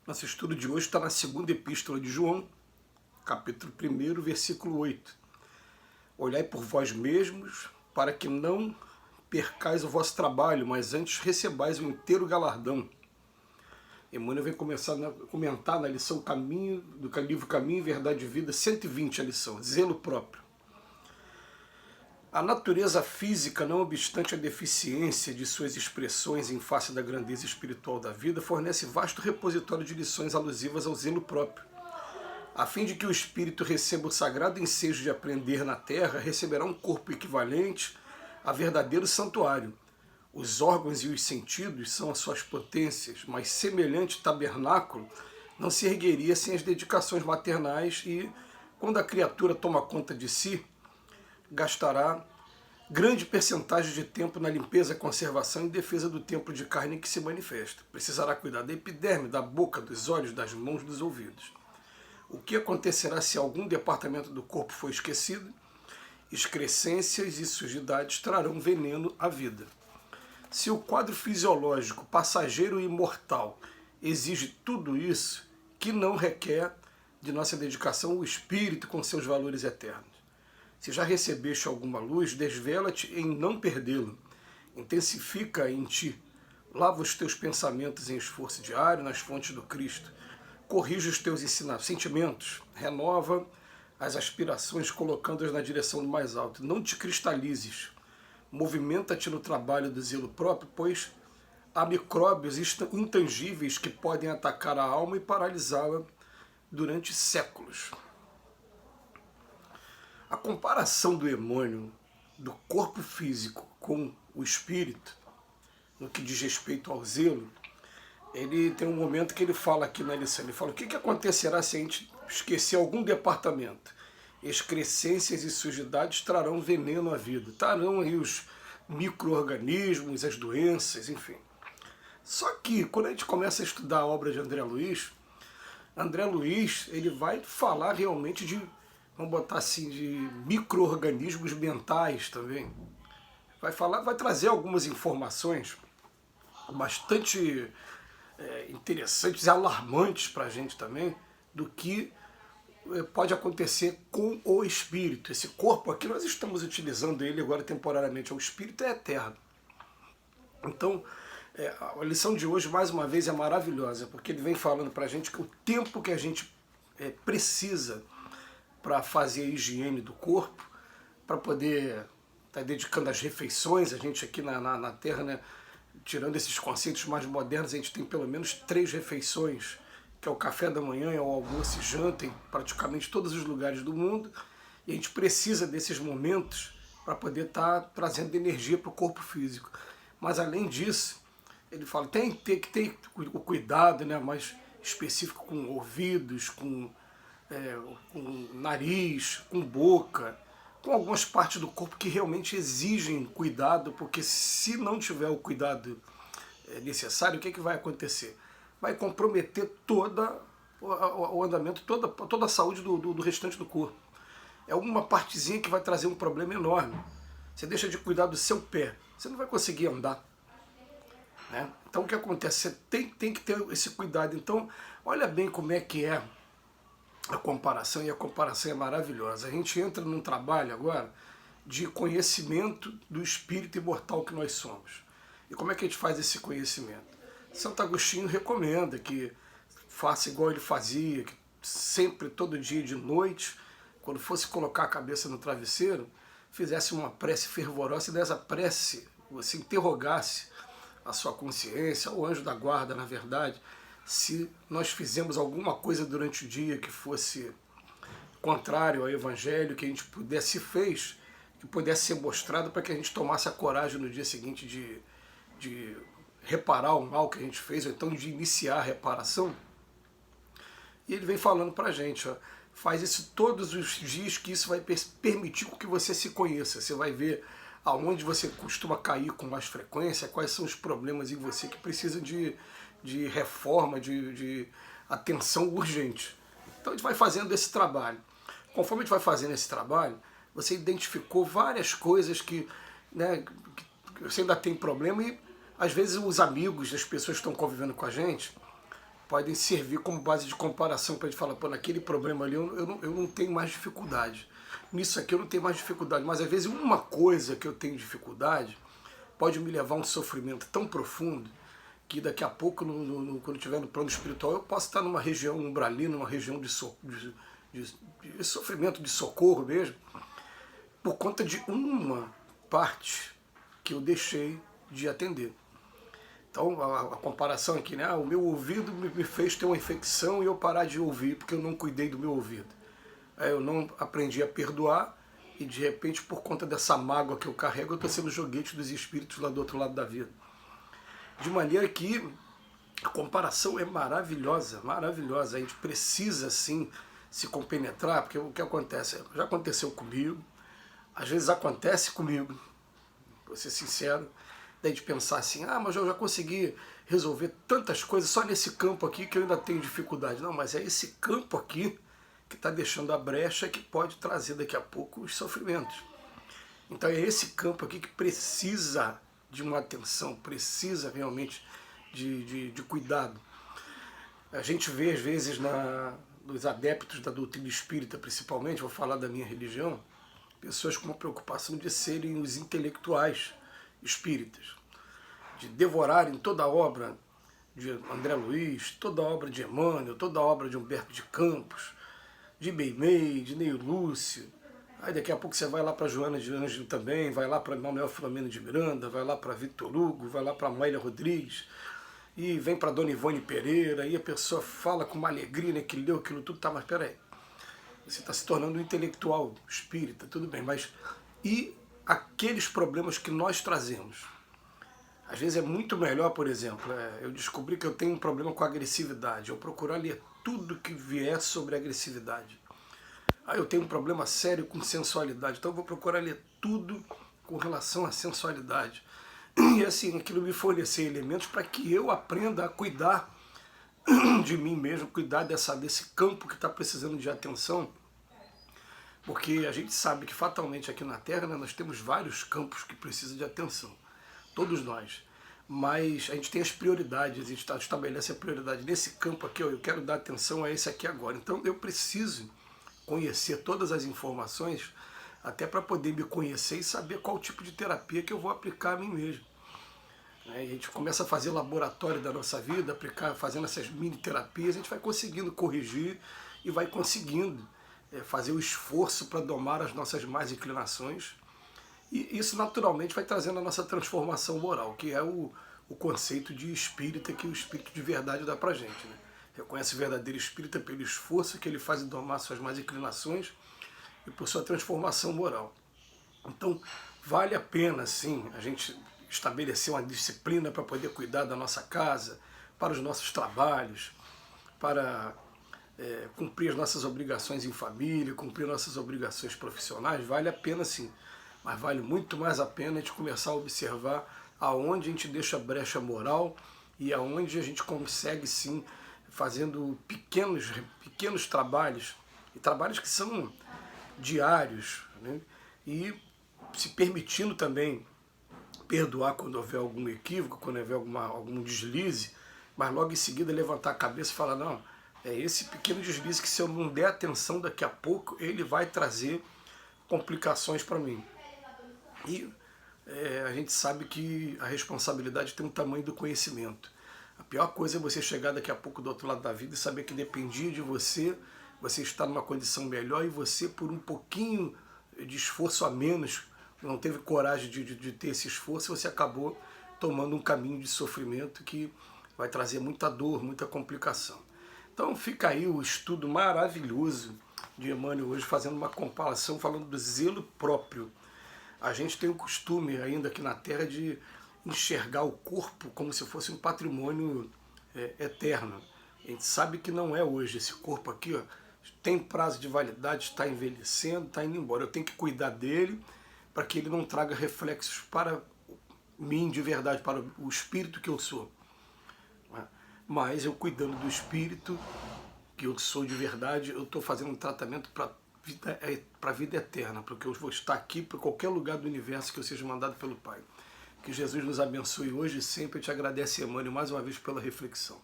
Nosso estudo de hoje está na segunda epístola de João, capítulo 1, versículo 8. Olhai por vós mesmos, para que não percais o vosso trabalho, mas antes recebais o inteiro galardão. Emmanuel vem comentar na lição Caminho, do livro Caminho, Verdade e Vida, 120 a lição, zelo próprio. A natureza física, não obstante a deficiência de suas expressões em face da grandeza espiritual da vida, fornece vasto repositório de lições alusivas ao zelo próprio. A fim de que o espírito receba o sagrado ensejo de aprender na terra, receberá um corpo equivalente a verdadeiro santuário. Os órgãos e os sentidos são as suas potências, mas semelhante tabernáculo não se ergueria sem as dedicações maternais e, quando a criatura toma conta de si, gastará grande percentagem de tempo na limpeza, conservação e defesa do templo de carne que se manifesta. Precisará cuidar da epiderme, da boca, dos olhos, das mãos, dos ouvidos. O que acontecerá se algum departamento do corpo for esquecido? Excrescências e sujidades trarão veneno à vida. Se o quadro fisiológico, passageiro e imortal, exige tudo isso, que não requer de nossa dedicação o espírito com seus valores eternos? Se já recebeste alguma luz, desvela-te em não perdê-la. Intensifica em ti. Lava os teus pensamentos em esforço diário nas fontes do Cristo. Corrige os teus sentimentos. Renova as aspirações, colocando-as na direção do mais alto. Não te cristalizes. Movimenta-te no trabalho do zelo próprio, pois há micróbios intangíveis que podem atacar a alma e paralisá-la durante séculos. A comparação do Emmanuel do corpo físico com o espírito, no que diz respeito ao zelo, ele tem um momento que ele fala aqui na lição, ele fala: o que acontecerá se a gente esquecer algum departamento? Excrescências e sujidades trarão veneno à vida, trarão aí os micro-organismos, as doenças, enfim. Só que, quando a gente começa a estudar a obra de André Luiz, ele vai falar realmente de, vamos botar assim, de micro-organismos mentais também. Vai trazer algumas informações bastante interessantes e alarmantes para a gente também, do que pode acontecer com o espírito. Esse corpo aqui, nós estamos utilizando ele agora temporariamente, o espírito é eterno. Então, a lição de hoje, mais uma vez, é maravilhosa, porque ele vem falando para a gente que o tempo que a gente precisa para fazer a higiene do corpo, para poder estar dedicando às refeições. A gente aqui na Terra, né, tirando esses conceitos mais modernos, a gente tem pelo menos 3 refeições, que é o café da manhã, é o almoço e janta, em praticamente todos os lugares do mundo, e a gente precisa desses momentos para poder estar trazendo energia para o corpo físico. Mas além disso, ele fala, tem que ter o cuidado, né, mais específico com ouvidos, com nariz, com boca, com algumas partes do corpo que realmente exigem cuidado, porque se não tiver o cuidado necessário, o que vai acontecer? Vai comprometer todo o andamento, toda a saúde do restante do corpo. É uma partezinha que vai trazer um problema enorme. Você deixa de cuidar do seu pé, você não vai conseguir andar, né? Então o que acontece? Você tem que ter esse cuidado. Então, olha bem como é que é a comparação, e a comparação é maravilhosa. A gente entra num trabalho agora de conhecimento do espírito imortal que nós somos. E como é que a gente faz esse conhecimento? Santo Agostinho recomenda que faça igual ele fazia, que sempre, todo dia de noite, quando fosse colocar a cabeça no travesseiro, fizesse uma prece fervorosa e nessa prece você interrogasse a sua consciência, o anjo da guarda, na verdade, se nós fizemos alguma coisa durante o dia que fosse contrário ao Evangelho, que a gente pudesse fez, que pudesse ser mostrado para que a gente tomasse a coragem no dia seguinte de reparar o mal que a gente fez, ou então de iniciar a reparação. E ele vem falando para a gente, ó, faz isso todos os dias, que isso vai permitir que você se conheça. Você vai ver aonde você costuma cair com mais frequência, quais são os problemas em você que precisam de reforma, de atenção urgente. Então a gente vai fazendo esse trabalho. Conforme a gente vai fazendo esse trabalho, você identificou várias coisas que, né, que você ainda tem problema, e às vezes os amigos, as pessoas que estão convivendo com a gente, podem servir como base de comparação para a gente falar, pô, naquele problema ali eu não tenho mais dificuldade. Nisso aqui eu não tenho mais dificuldade, mas às vezes uma coisa que eu tenho dificuldade pode me levar a um sofrimento tão profundo que daqui a pouco, quando eu estiver no plano espiritual, eu posso estar numa região umbralina, numa região de sofrimento, de socorro mesmo, por conta de uma parte que eu deixei de atender. Então a comparação aqui, né? O meu ouvido me fez ter uma infecção e eu parar de ouvir porque eu não cuidei do meu ouvido. Eu não aprendi a perdoar e de repente, por conta dessa mágoa que eu carrego, eu estou sendo joguete dos espíritos lá do outro lado da vida. De maneira que a comparação é maravilhosa, maravilhosa. A gente precisa sim se compenetrar, porque o que acontece? Já aconteceu comigo, às vezes acontece comigo, vou ser sincero, daí de pensar assim, mas eu já consegui resolver tantas coisas só nesse campo aqui que eu ainda tenho dificuldade. Não, mas é esse campo aqui que está deixando a brecha que pode trazer daqui a pouco os sofrimentos. Então é esse campo aqui que precisa de uma atenção, precisa realmente de cuidado. A gente vê às vezes nos adeptos da doutrina espírita, principalmente, vou falar da minha religião, pessoas com uma preocupação de serem os intelectuais espíritas, de devorarem toda a obra de André Luiz, toda a obra de Emmanuel, toda a obra de Humberto de Campos, de Meimei, de Neio Lúcio. Aí daqui a pouco você vai lá para Joana de Ângelo também, vai lá para Manuel Filomeno de Miranda, vai lá para Victor Hugo, vai lá para Amélia Rodrigues, e vem para Dona Ivone Pereira, e a pessoa fala com uma alegria, né, que leu aquilo tudo, tá, mas peraí, você está se tornando um intelectual espírita, tudo bem, mas e aqueles problemas que nós trazemos? Às vezes é muito melhor, por exemplo, eu descobri que eu tenho um problema com agressividade, eu procurar ler tudo que vier sobre agressividade. Eu tenho um problema sério com sensualidade, então eu vou procurar ler tudo com relação à sensualidade. E assim, aquilo me fornecer elementos para que eu aprenda a cuidar de mim mesmo, cuidar desse campo que está precisando de atenção, porque a gente sabe que fatalmente aqui na Terra, né, nós temos vários campos que precisam de atenção, todos nós, mas a gente tem as prioridades, a gente estabelece a prioridade. Nesse campo aqui, eu quero dar atenção a esse aqui agora, então eu preciso conhecer todas as informações até para poder me conhecer e saber qual tipo de terapia que eu vou aplicar a mim mesmo. A gente começa a fazer laboratório da nossa vida, fazendo essas mini terapias, a gente vai conseguindo corrigir e vai conseguindo fazer o esforço para domar as nossas más inclinações. E isso naturalmente vai trazendo a nossa transformação moral, que é o conceito de espírita que o espírito de verdade dá para gente, né? Reconhece o verdadeiro espírita pelo esforço que ele faz em domar suas más inclinações e por sua transformação moral. Então, vale a pena, sim, a gente estabelecer uma disciplina para poder cuidar da nossa casa, para os nossos trabalhos, para cumprir as nossas obrigações em família, cumprir nossas obrigações profissionais. Vale a pena, sim, mas vale muito mais a pena a gente começar a observar aonde a gente deixa a brecha moral e aonde a gente consegue, sim, fazendo pequenos trabalhos, e trabalhos que são diários, né? E se permitindo também perdoar quando houver algum equívoco, quando houver algum deslize, mas logo em seguida levantar a cabeça e falar, não, é esse pequeno deslize que se eu não der atenção daqui a pouco, ele vai trazer complicações para mim. E a gente sabe que a responsabilidade tem um tamanho do conhecimento. A pior coisa é você chegar daqui a pouco do outro lado da vida e saber que dependia de você, você está numa condição melhor e você, por um pouquinho de esforço a menos, não teve coragem de ter esse esforço, você acabou tomando um caminho de sofrimento que vai trazer muita dor, muita complicação. Então fica aí o estudo maravilhoso de Emmanuel hoje, fazendo uma comparação, falando do zelo próprio. A gente tem o costume ainda aqui na Terra de enxergar o corpo como se fosse um patrimônio eterno. A gente sabe que não é hoje. Esse corpo aqui, tem prazo de validade, está envelhecendo, está indo embora. Eu tenho que cuidar dele para que ele não traga reflexos para mim de verdade, para o espírito que eu sou. Mas eu cuidando do espírito que eu sou de verdade, eu estou fazendo um tratamento para a vida eterna, porque eu vou estar aqui para qualquer lugar do universo que eu seja mandado pelo Pai. Que Jesus nos abençoe hoje e sempre. Eu te agradeço, Emmanuel, mais uma vez pela reflexão.